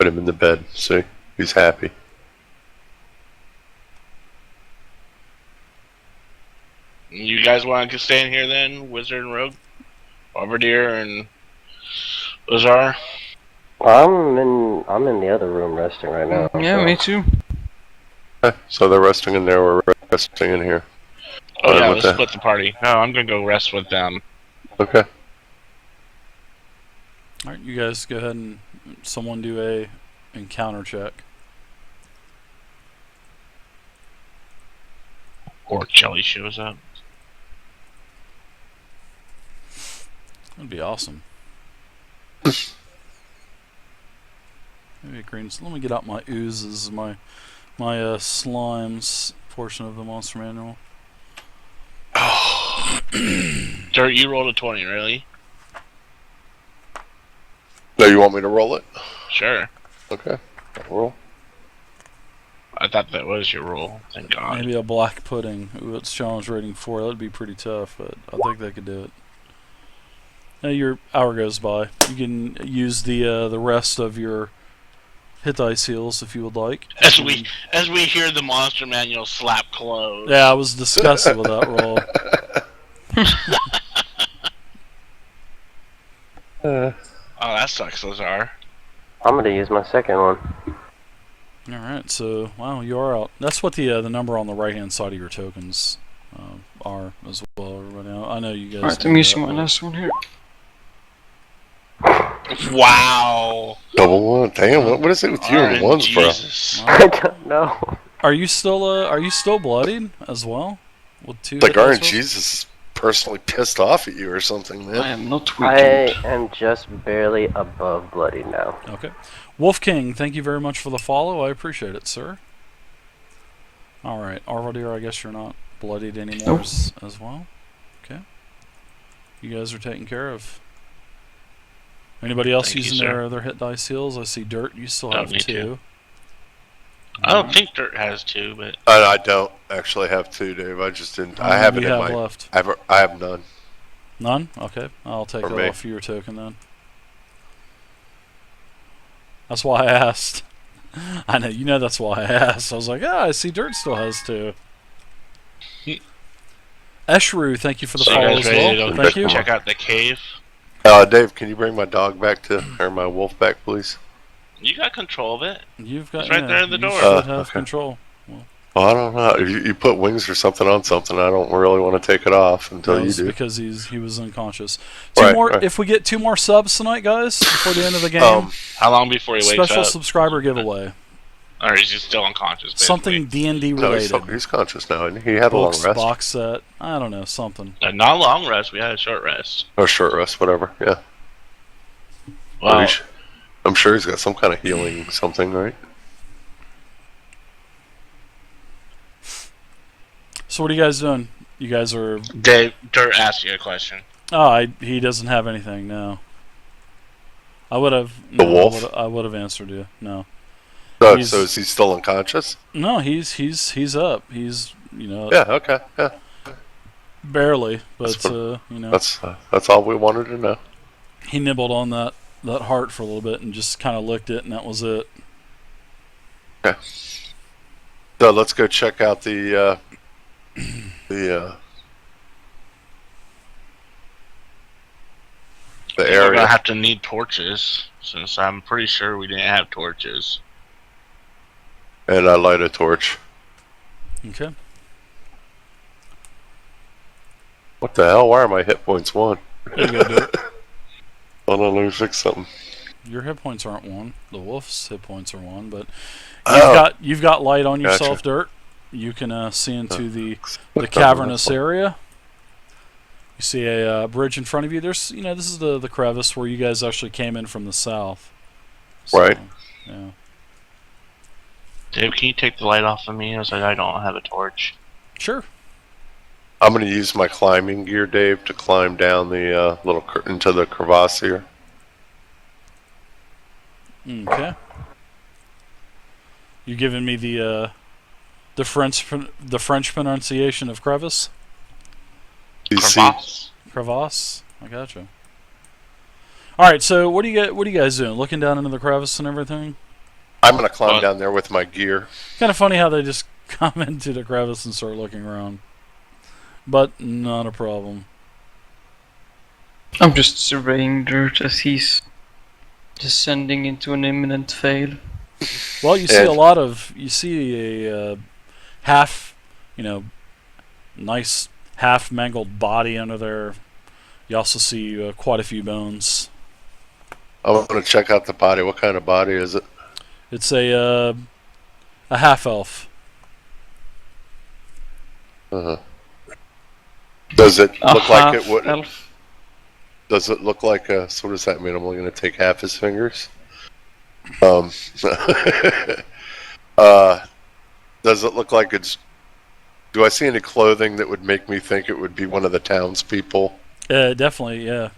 Put him in the bed. See, he's happy. You guys want to stay in here then, Wizard and Rogue, Bombardier and Lazar? I'm in the other room resting right now. Yeah, so. me too. Okay, so they're resting in there. We're resting in here. Oh yeah, let's split the party. No, I'm gonna go rest with them. Okay. All right, you guys go ahead and someone do a encounter check. Or Jelly shows up. That'd be awesome. Maybe greens. Let me get out my oozes, my slimes portion of the monster manual. Dirt, you rolled a 20, really? No, you want me to roll it? Sure. Okay. I'll roll. I thought that was your roll. Thank God. Maybe a black pudding. Ooh, it's challenge rating 4. That'd be pretty tough, but I think they could do it. Now your hour goes by. You can use the rest of your hit dice heals if you would like. As we hear the monster manual slap close. Yeah, I was disgusted with that roll. Oh, that sucks, Lazar. I'm gonna use my second one. Alright, so, wow, you are out. That's what the number on the right-hand side of your tokens are as well, everybody. I know you guys... Alright, I'm using my last one here. Wow. Double one. Damn, what is it with you and ones, bro? Jesus. I don't know. Are you still bloodied as well? With 2 Like hit dice rolls? RNG's is personally pissed off at you or something, I man. am not I weakened. am just barely above bloody now. Okay. Wolf King, thank you very much for the follow. I appreciate it, sir. Alright, Arvaldir, I guess you're not bloodied anymore Nope. as well. Okay. You guys are taken care of. Anybody else Thank you, using sir. their hit dice heals? I see Dirt, you still Don't have need 2. to. I don't think Dirt has 2, but... I don't actually have 2, Dave. I just didn't. I How have many it do in you have my... left? I have none. None? Okay. I'll take For that me. off your token then. That's why I asked. I know, you know that's why I asked. I was like, I see Dirt still has 2. Eshru, thank you for the So you follow guys as ready well. to Thank you. check out the cave? Dave, can you bring my dog back or my wolf back, please? You got control of it. You've got It's right there at the you door. should have Okay. control. Well, I don't know. If you put wings or something on something, I don't really want to take it off until That you was do. because he was unconscious. Right, more. right. If we get 2 more subs tonight, guys, before the end of the game, How long before he wakes special up? subscriber giveaway. Or is he still unconscious, basically? Something D&D No, related. he's conscious now. Isn't he? He had Books, a long rest. box set. I don't know, something. Not a long rest. We had a short rest. Or short rest, whatever. Yeah. Well, I'm sure he's got some kind of healing something, right? So what are you guys doing? You guys are... Dave, Dirt asked you a question. Oh, he doesn't have anything, no. I would have... The wolf? I would have answered you, no. So He's- is he still unconscious? No, he's up. He's, Yeah. Okay. Yeah. barely, but, That's what- you know. That's all we wanted to know. He nibbled on that heart for a little bit and just kind of licked it, and that was it. Okay. So let's go check out the We're area. gonna have to need torches, since I'm pretty sure we didn't have torches. And I light a torch. Okay. What the hell? Why are my hit points 1? There you go, do it. Hold on, let me fix something. Your hit points aren't 1. The wolf's hit points are 1, but Oh. you've got light on yourself, Gotcha. Dirt. You can see into the What cavernous hell? area. You see a bridge in front of you. There's, this is the crevice where you guys actually came in from the south. So, Right. Yeah. Dave, can you take the light off of me? I was like, I don't have a torch. Sure. I'm going to use my climbing gear, Dave, to climb down the into the crevasse here. Okay. You giving me the French pronunciation of crevice? You see? Crevasse? Crevasse. I gotcha. All right. So what do you guys doing? Looking down into the crevice and everything. I'm gonna climb What? down there with my gear. Kind of funny how they just come into the crevice and start looking around. But not a problem. I'm just surveying dirt as he's descending into an imminent fail. Well, you see And- a lot of, you see a half, nice half mangled body under there. You also see quite a few bones. I'm gonna check out the body. What kind of body is it? It's a half elf. Uh-huh. Does it A look like it half would? elf. Does it look like a? So what does that mean? I'm only gonna take half his fingers. Does it look like it's? Do I see any clothing that would make me think it would be one of the townspeople? Definitely, yeah.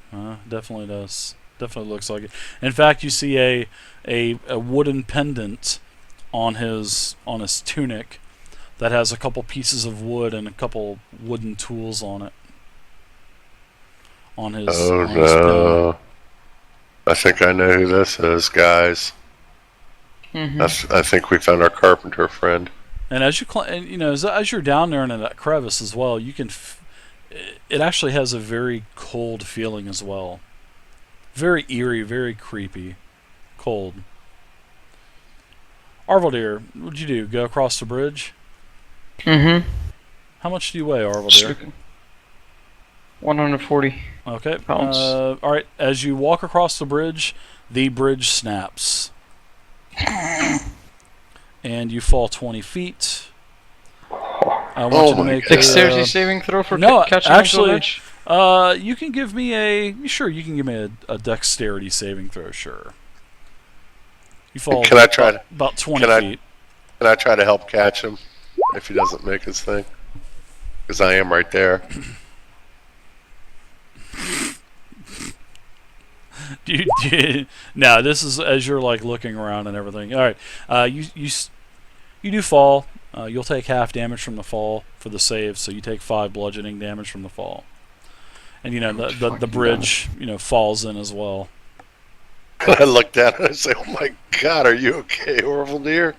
Definitely does. Definitely looks like it. In fact, you see a wooden pendant on his tunic that has a couple pieces of wood and a couple wooden tools on it. On his. Oh on his pendant. no! I think I know who this is, guys. Mm-hmm. I think we found our carpenter friend. And as you as you're down there in that crevice as well, you can. It actually has a very cold feeling as well. Very eerie, very creepy, cold. Arvaldir, what'd you do? Go across the bridge? Mm-hmm. How much do you weigh, Just Arvaldir? looking. 140. Okay. Pounds. All right. As you walk across the bridge snaps, and you fall 20 feet. I want you to my make God. Dexterity saving throw for no, catching actually- onto ledge? You can give me you can give me a dexterity saving throw, sure. You fall Can I try to? about 20 can I- feet. Can I try to help catch him if he doesn't make his thing? Because I am right there. No, this is as you're like looking around and everything. All right, you do fall. You'll take half damage from the fall for the save, so you take 5 bludgeoning damage from the fall. And the bridge falls in as well. I look down and I say, "Oh my God, are you okay, Orville dear?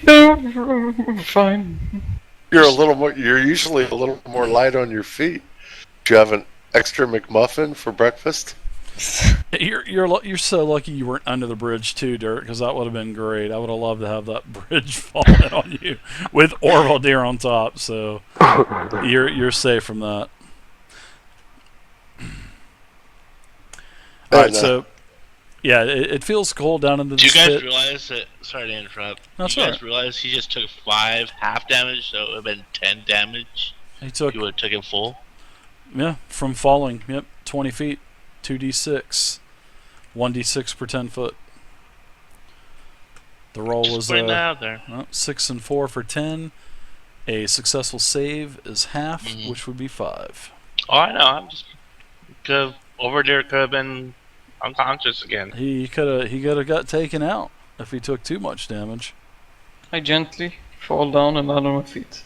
No, fine. You're usually a little more light on your feet. Do you have an extra McMuffin for breakfast?" You're so lucky you weren't under the bridge too, Dirt, because that would have been great. I would have loved to have that bridge falling on you with Orvaldir on top. So you're safe from that. All right, so yeah, it feels cold down into the Do you guys pit. realize that? Sorry to interrupt. That's Do you all guys realize he just took 5 half damage, so it would have been 10 damage? He took You would have taken full. from falling. Yep, 20 feet, 2d6, 1d6 per 10 foot. The roll Just was putting that out there. 6 and 4 for 10. A successful save is half, Mhm. which would be 5. Oh, I know. I'm just over there could have been unconscious again. He could have got taken out if he took too much damage. I gently fall down and land on my feet.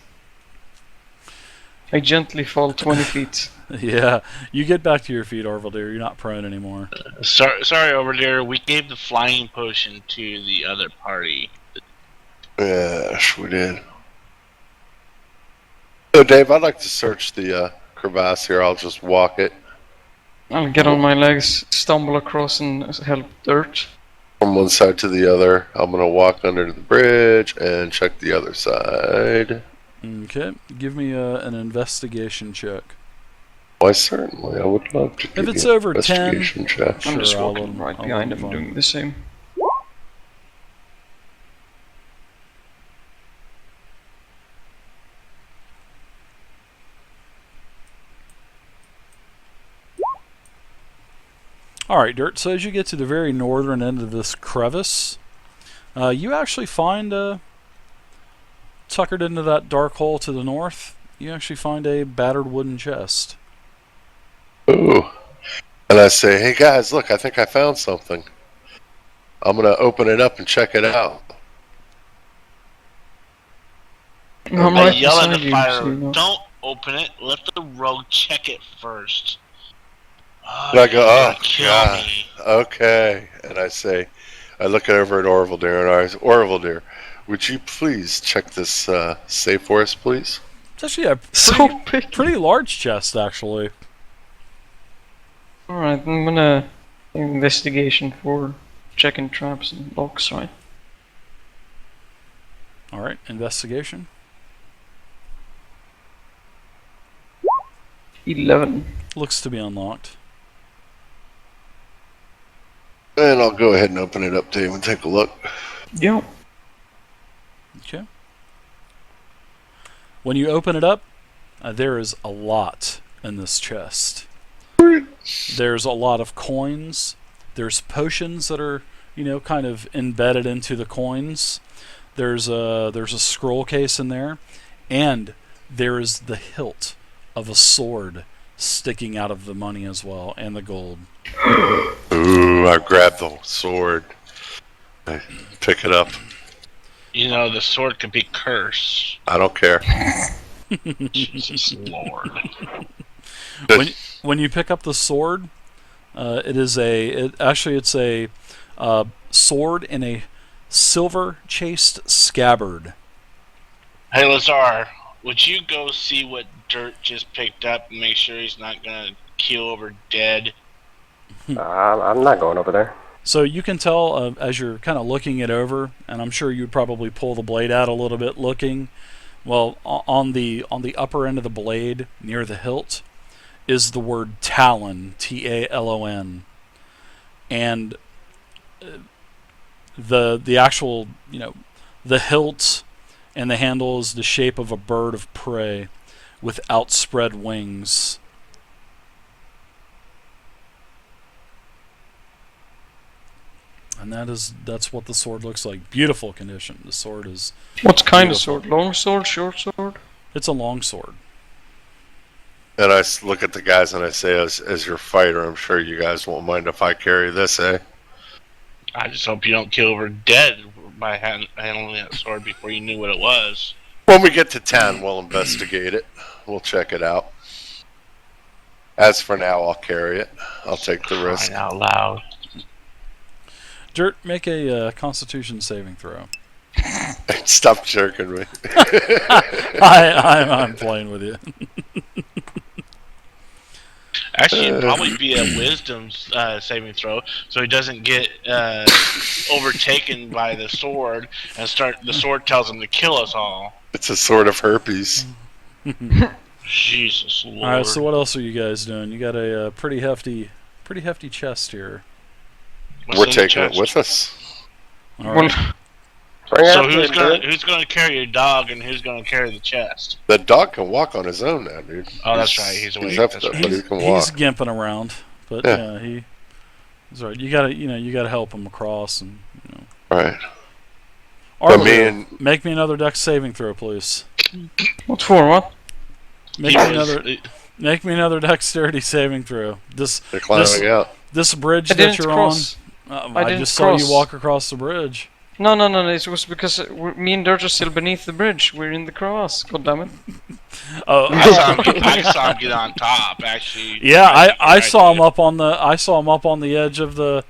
I gently fall 20 feet. Yeah, you get back to your feet, Arvaldir. You're not prone anymore. Sorry, over there. We gave the flying potion to the other party. Yes, we did. So, Dave, I'd like to search the crevasse here. I'll just walk it I'll get on my legs, stumble across and help Dirt. from one side to the other. I'm gonna walk under the bridge and check the other side. Okay, give me an investigation check. Why, certainly, I would love to. Give it's you an over 10, investigation check. I'm just Sure, I'll walking right I'll behind move him on. doing the same. Alright, Dirt, so as you get to the very northern end of this crevice, you actually find, tuckered into that dark hole to the north, you actually find a battered wooden chest. Ooh. And I say, "Hey guys, look, I think I found something. I'm gonna open it up and check it out." I'm I right yell at beside the you, fire. so you know. Don't open it. Let the rogue check it first. Oh, And I go, you're "Oh gonna kill God, me." okay." And I say, I look over at Orville Deer and I say, Orville Deer, would you please check this safe for us, please? It's actually a So big. pretty large chest, actually. Alright, I'm gonna investigation for checking traps and locks, right? All right, investigation. 11. Looks to be unlocked. And I'll go ahead and open it up to you and take a look. Yeah. Okay. When you open it up, there is a lot in this chest. There's a lot of coins. There's potions that are, kind of embedded into the coins. There's a scroll case in there, and there is the hilt of a sword sticking out of the money as well, and the gold. Ooh, I grabbed the sword. I pick it up. The sword could be cursed. I don't care. Jesus Lord. When you pick up the sword, it's a sword in a silver chased scabbard. Hey, Lazar, would you go see what Dirt just picked up and make sure he's not gonna keel over dead? I'm not going over there. So you can tell as you're kind of looking it over, and I'm sure you'd probably pull the blade out a little bit looking. Well, on the upper end of the blade, near the hilt, is the word Talon, Talon, and the actual, the hilt and the handle is the shape of a bird of prey with outspread wings. And that's what the sword looks like. Beautiful condition. The sword is... What kind beautiful. of sword? Long sword? Short sword? It's a long sword. And I look at the guys and I say, as your fighter, I'm sure you guys won't mind if I carry this, eh? I just hope you don't keel over dead by handling that sword before you knew what it was. When we get to town, we'll investigate it. We'll check it out. As for now, I'll carry it. I'll take the risk. Crying out loud. Dirt, make a Constitution saving throw. Stop jerking me. I'm playing with you. Actually, it'd probably be a wisdom saving throw, so he doesn't get overtaken by the sword and the sword tells him to kill us all. It's a sort of herpes. Jesus Lord. All right. So what else are you guys doing? You got a pretty hefty chest here. What's We're in the taking it chest? with us. All right. Bring it So up who's there, dude. who's gonna carry your dog and who's gonna carry the chest? The dog can walk on his own now, dude. Oh, that's right. He's awake. up That's there, right. but he can walk. He's gimping around, but Yeah. he's all right. You gotta help him across, and Right. Arlo, me and- make me another dex saving throw, please. What for? What? Make me another dexterity saving throw. They're climbing out. This bridge I that didn't you're cross. on. I I didn't just saw you cross. walk across the bridge. No. It was because me and Dirt are still beneath the bridge. We're in the cross. God damn it. Oh, I saw him get on top. Actually. yeah, I saw him up on the edge of the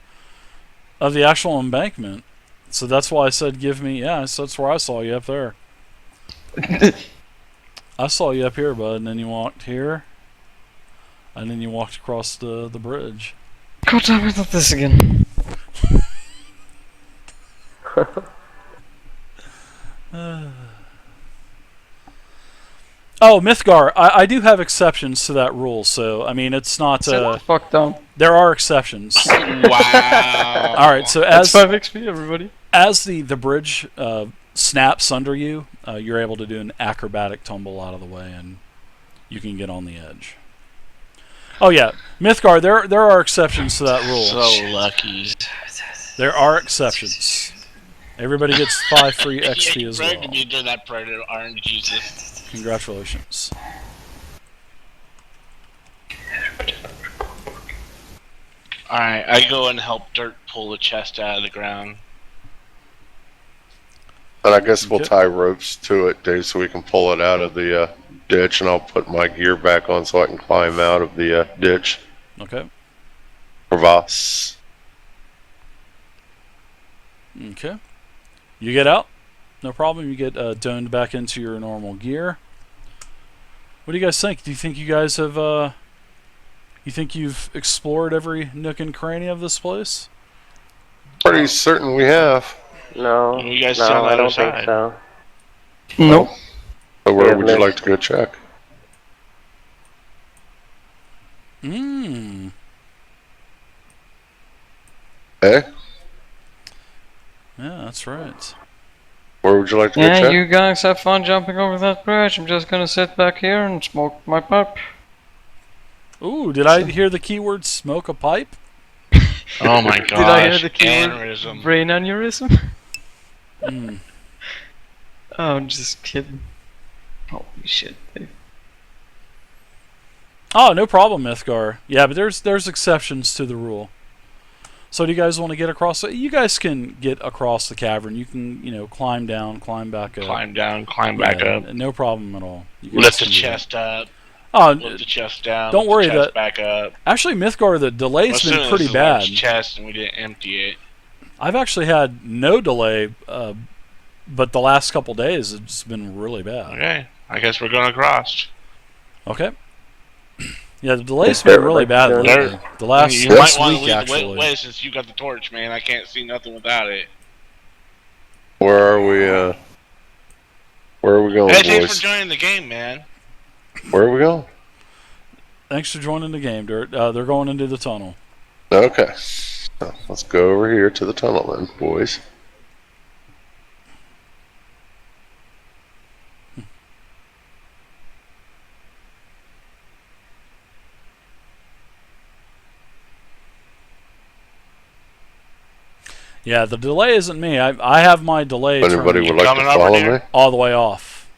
actual embankment. So that's why I said give me. Yeah, so that's where I saw you, up there. I saw you up here, bud, and then you walked here, and then you walked across the bridge. God damn it, not this again. Oh, Mythgar, I do have exceptions to that rule, so I mean it's not. Sit the fuck down. There are exceptions. Wow. All right, so That's 5 XP, everybody. as the bridge snaps under you, you're able to do an acrobatic tumble out of the way, and you can get on the edge. Oh yeah, Mythgar, there are exceptions to that rule. So lucky. There are exceptions. Everybody gets 5 free XP Yeah, as bragged well. to me during that predator orange Jesus. Congratulations. Alright, I go and help Dirt pull the chest out of the ground. And I guess we'll Okay. tie ropes to it, Dave, so we can pull it out of the ditch, and I'll put my gear back on so I can climb out of the ditch. Okay. Crevasse. Okay. You get out. No problem. You get doned back into your normal gear. What do you guys think? Do you think you guys have, you think you've explored every nook and cranny of this place? Pretty certain we have. No, You guys no, still on the I other don't think side. so. Nope. So where Yeah, would you missed. like to go check? Hmm. Eh? Yeah, that's right. Where would you like to go Yeah, check? you guys have fun jumping over that bridge. I'm just gonna sit back here and smoke my pipe. Ooh, did I hear the keyword smoke a pipe? Oh my gosh. Did I hear the keyword aneurysm. brain aneurysm? Hmm. Oh, I'm just kidding. Holy shit, Dave. Oh, no problem, Mythgar. Yeah, but there's exceptions to the rule. So do you guys want to get across? You guys can get across the cavern. You can, climb down, climb back up. Climb down, climb back Yeah, up. No problem at all. You guys Lift the can do that. chest up. Oh, Lift the chest down. don't lift worry, the chest that- back up. actually, Mythgar, the delay's As soon been as pretty it's a bad. large chest and we didn't empty it. I've actually had no delay, but the last couple days it's been really bad. Okay, I guess we're going across. Okay. Yeah, the delay's If been there- really like, bad there- lately. The last you last might want week to lead the actually. way since you got the torch, man. I can't see nothing without it. Where are we, where are we going, Hey, thanks boys? for joining the game, man. Where are we going? Thanks for joining the game, Dirt. They're going into the tunnel. Okay. So, let's go over here to the tunnel then, boys. Yeah, the delay isn't me. I have my delay Anybody turned would like to coming over follow there? me? all the way off.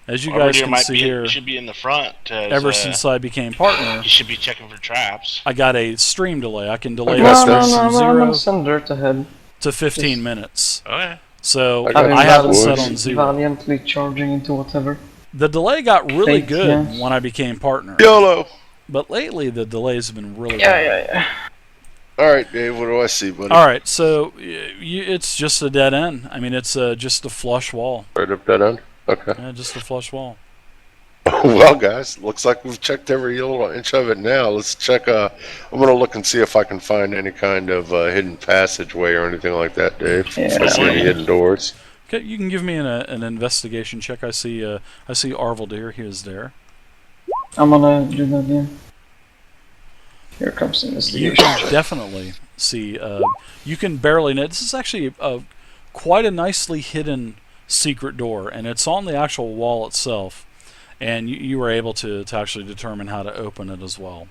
As you Over guys here can might see be, here, you should be in the front. ever since I became partner, you should be checking for traps. I got a stream delay. I can delay Okay, this so- from I'm 0 gonna send dirt ahead. to 15 minutes. Okay. So I got I you, have it boys. set on 0. Valiantly charging into whatever. The delay got really Fake, good yeah. when I became partner, YOLO! but lately the delays have been really Yeah, bad. yeah, yeah. Alright, Dave, what do I see, buddy? All right, so it's just a dead end. I mean, it's just a flush wall. Right up that end? Okay. Yeah, just a flush wall. Well, guys, looks like we've checked every little inch of it now. Let's check, I'm gonna look and see if I can find any kind of hidden passageway or anything like that, Dave. Yeah. If I see any hidden doors. Okay, you can give me an investigation check. I see Arvaldir. He is there. I'm gonna do that again. Here comes the You investigation. can definitely see. You can barely know. This is actually quite a nicely hidden secret door, and it's on the actual wall itself. And you were able to actually determine how to open it as well.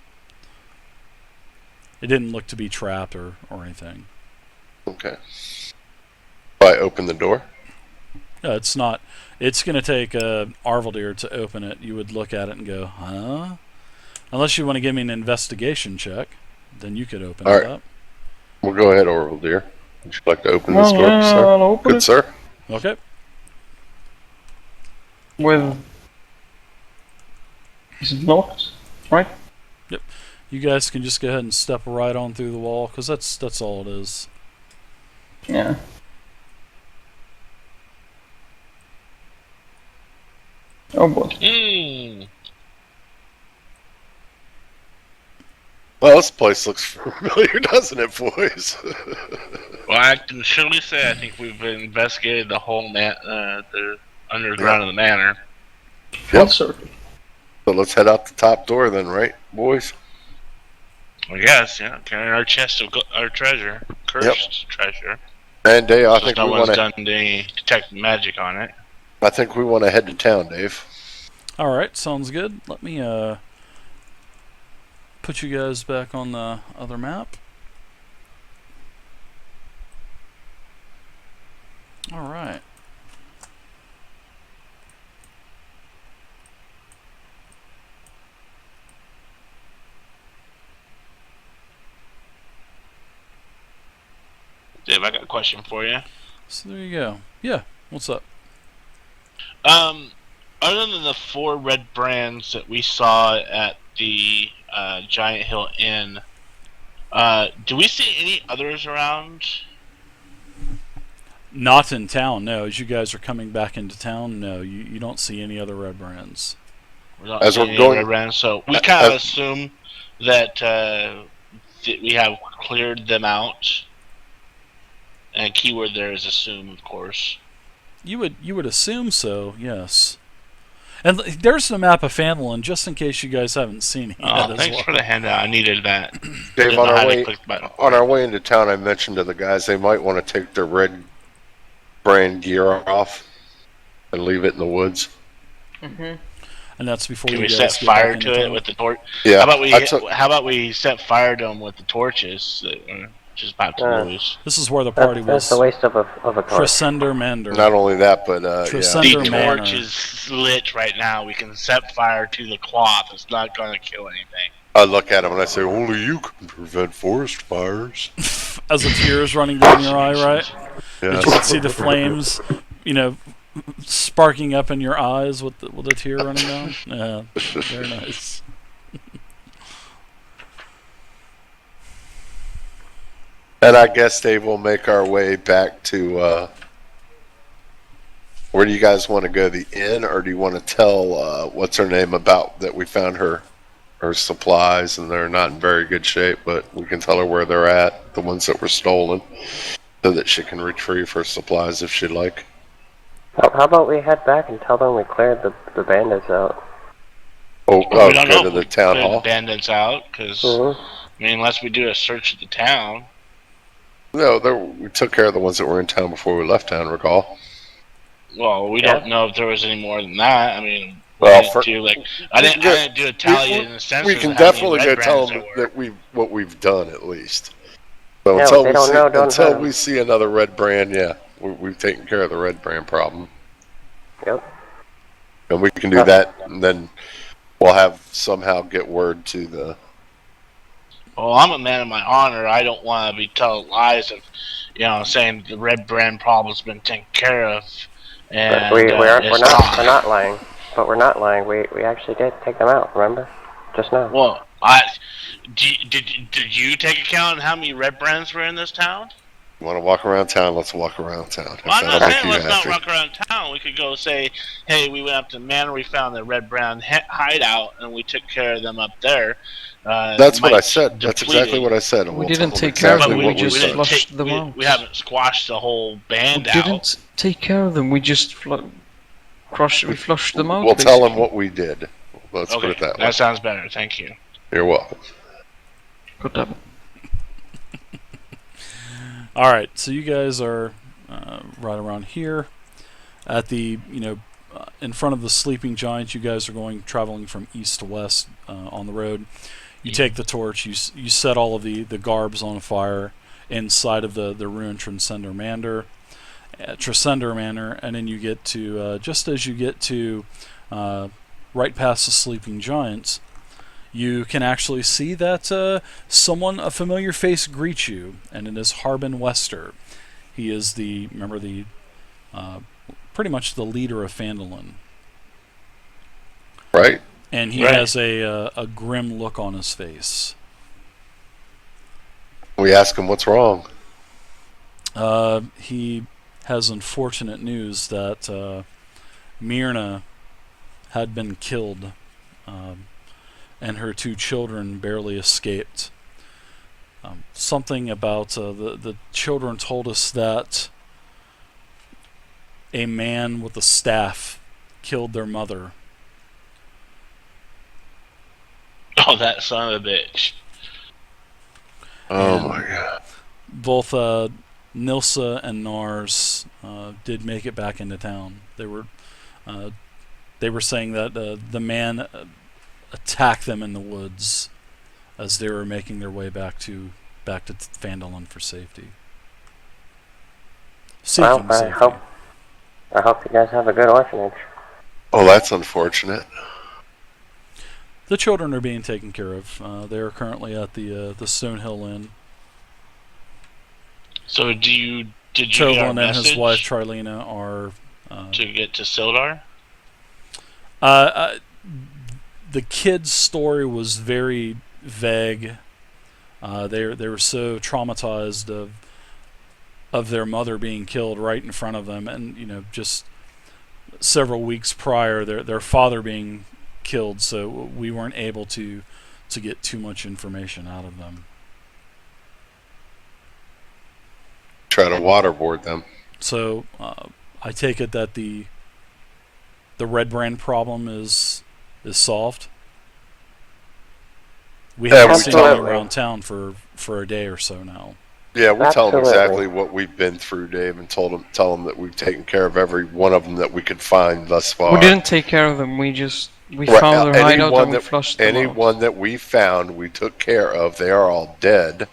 It didn't look to be trapped or anything. Okay. If I open the door? It's not. It's going to take Arvaldir to open it. You would look at it and go, huh? Unless you want to give me an investigation check, then you could open All it right. up. Well, go ahead, Orville, dear. Would you like to open this Oh, door, yeah, sir? I'll open Good, it. sir. Okay. With... Is it locked? Right? You guys can just go ahead and step right on through the wall, because that's all it is. Yeah. Oh boy. Mm. Well, this place looks familiar, doesn't it, boys? Well, I can surely say I think we've investigated the whole the underground of the manor. Yep. Sir. So let's head out the top door then, right, boys? I guess, yeah. Carrying our chest of our treasure, cursed treasure. And Dave, I Since think no we one's want to. done any detect magic on it. I think we want to head to town, Dave. All right, sounds good. Let me put you guys back on the other map. All right. Dave, I got a question for you. So there you go. Yeah. What's up? Other than the 4 red brands that we saw at the Giant Hill Inn, do we see any others around? Not in town, no. As you guys are coming back into town, no, you don't see any other Redbrands. We're not As seeing we're any going- Red Brands, so we kind of assume that we have cleared them out. And keyword there is assume, of course. You would assume so, yes. And there's the map of Phandalin, just in case you guys haven't seen it yet as Thanks well. for the handout. I needed that. Dave, Didn't on know our how to way click the button. on our way into town, I mentioned to the guys they might want to take their red brand gear off and leave it in the woods. Mm-hmm. And that's before Can you we guys set get fire back to into it town. with the torch? Yeah, How about we set fire to them with the torches that are just about to lose? This is where the party That's was. a waste of a torch. Tresender Mander. Not only that, but Trisenda- The Thunder Manor. torch is lit right now. We can set fire to the cloth. It's not going to kill anything. I look at them and I say, "Only you can prevent forest fires." As a tear is running down your eye, right? Yeah. As you can see the flames, sparking up in your eyes with the tear running down. Yeah, very nice. And I guess Dave will make our way back to. Where do you guys want to go? The inn, or do you want to tell what's her name about that we found her supplies and they're not in very good shape, but we can tell her where they're at, the ones that were stolen, so that she can retrieve her supplies if she'd like. How about we head back and tell them we cleared the bandits out? Oh, We don't know go to if the we town cleared hall. the bandits out, because Mm-hmm. unless we do a search of the town. No, we took care of the ones that were in town before we left town. Recall? Well, we don't know if there was any more than that. I mean, Well, I didn't do a tally in the sense. We of can how many definitely red go tell brands them there were. that what we've done at least. So Yeah, until they we don't see, know, don't until hurt 'em. we see another red brand, we've taken care of the red brand problem, Yep. and we can do that, and then we'll have somehow get word to the. Well, I'm a man of my honor. I don't want to be telling lies of, saying the red brand problem's been taken care of. And But we're it's not lying. But we're not lying. We actually did take them out. Remember? Just now. Well, did you take account of how many red brands were in this town? You want to walk around town? Let's walk around town. Well, I'm That'll not make saying you let's not happy. walk around town. We could go say, hey, we went up to the manor, we found the red brown hideout, and we took care of them up there. That's what I said. That's exactly what I said. and We we'll didn't tell them take care of exactly them, what we we've just done. flushed them out. We haven't squashed the whole band We out. didn't take care of them. We just we flushed them out. We'll tell them basically. what we did. Let's put Okay, it that way. that sounds better. Thank you. You're welcome. Good job. All right, so you guys are right around here at the in front of the sleeping giant. You guys are traveling from east to west on the road. You take the torch. You set all of the garbs on fire inside of the ruined Tresender Manor, and then you get to just as you get to right past the sleeping giants, you can actually see that a familiar face greets you, and it is Harbin Wester. He is pretty much the leader of Phandalin. Right? And he Right. has a grim look on his face. We ask him what's wrong. He has unfortunate news that Myrna had been killed, and her 2 children barely escaped. Something about the children told us that a man with a staff killed their mother. Oh, that son of a bitch. Oh And my god. Both Nilsa and Nars did make it back into town. They were saying that the man attacked them in the woods as they were making their way back to Phandalin for safety. Well, Seeking safety. I hope you guys have a good orphanage. Oh, that's unfortunate. The children are being taken care of. They are currently at the Stonehill Inn. So did you get our Toblin and message his wife Trilena are to get to Sildar? the kid's story was very vague. They were so traumatized of their mother being killed right in front of them, and just several weeks prior, their father being killed. So we weren't able to get too much information out of them. Try to waterboard them. So I take it that the Redbrand problem is solved. We haven't seen them around town for a day or so now. Yeah, we tell them Absolutely. exactly what we've been through, Dave, and tell them that we've taken care of every one of them that we could find thus far. We didn't take care of them. We Right, found their hideout anyone and we that- flushed them out. Anyone that we found, we took care of. They are all dead,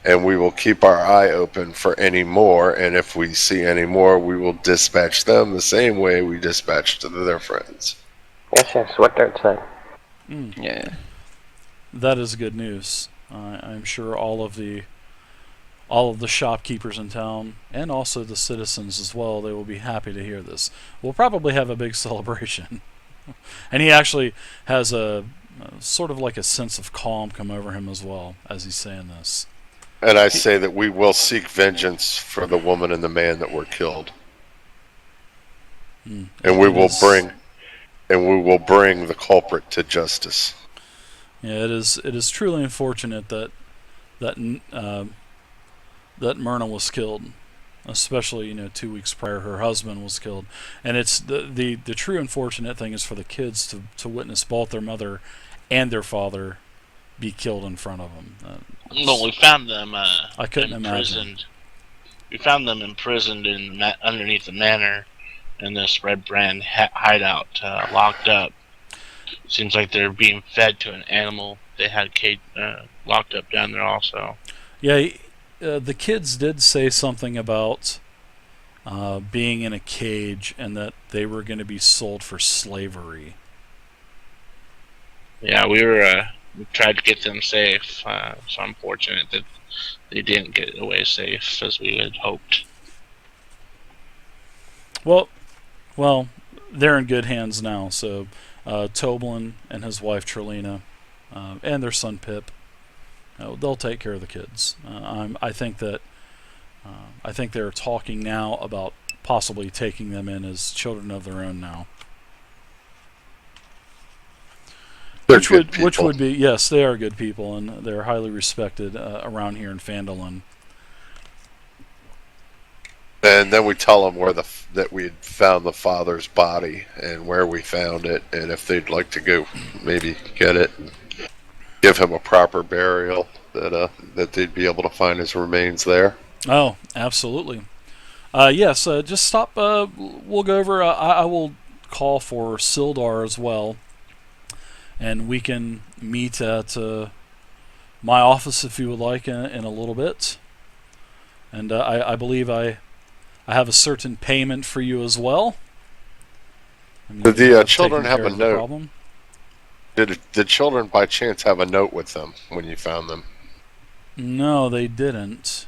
and we will keep our eye open for any more. And if we see any more, we will dispatch them the same way we dispatched their friends. Yes, what Dirt said. Yeah. That is good news. I'm sure all of the shopkeepers in town, and also the citizens as well, they will be happy to hear this. We'll probably have a big celebration. And he actually has a sort of like a sense of calm come over him as well as he's saying this. And I say that we will seek vengeance for the woman and the man that were killed, and we will bring the culprit to justice. Yeah, it is truly unfortunate that Myrna was killed, especially 2 weeks prior her husband was killed, and it's the true unfortunate thing is for the kids to witness both their mother and their father be killed in front of them. Well, we found them I couldn't imagine. imprisoned. We found them imprisoned underneath the manor in this Redbrand hideout, locked up. Seems like they're being fed to an animal they had locked up down there also. Yeah, the kids did say something about being in a cage and that they were going to be sold for slavery. Yeah, we tried to get them safe. So unfortunate that they didn't get away safe as we had hoped. Well, they're in good hands now. So Toblin and his wife Trelina and their son Pip, they'll take care of the kids. I think they're talking now about possibly taking them in as children of their own now. Which would be, yes, they are good people, and they're highly respected around here in Phandalin. And then we tell them that we had found the father's body and where we found it, and if they'd like to go maybe get it, and give him a proper burial, that they'd be able to find his remains there. Oh, absolutely. Yes, just stop. We'll go over. I will call for Sildar as well, and we can meet at my office if you would like in a little bit. And I believe I have a certain payment for you as well. Did the children have a note? Problem. Did the children by chance have a note with them when you found them? No, they didn't.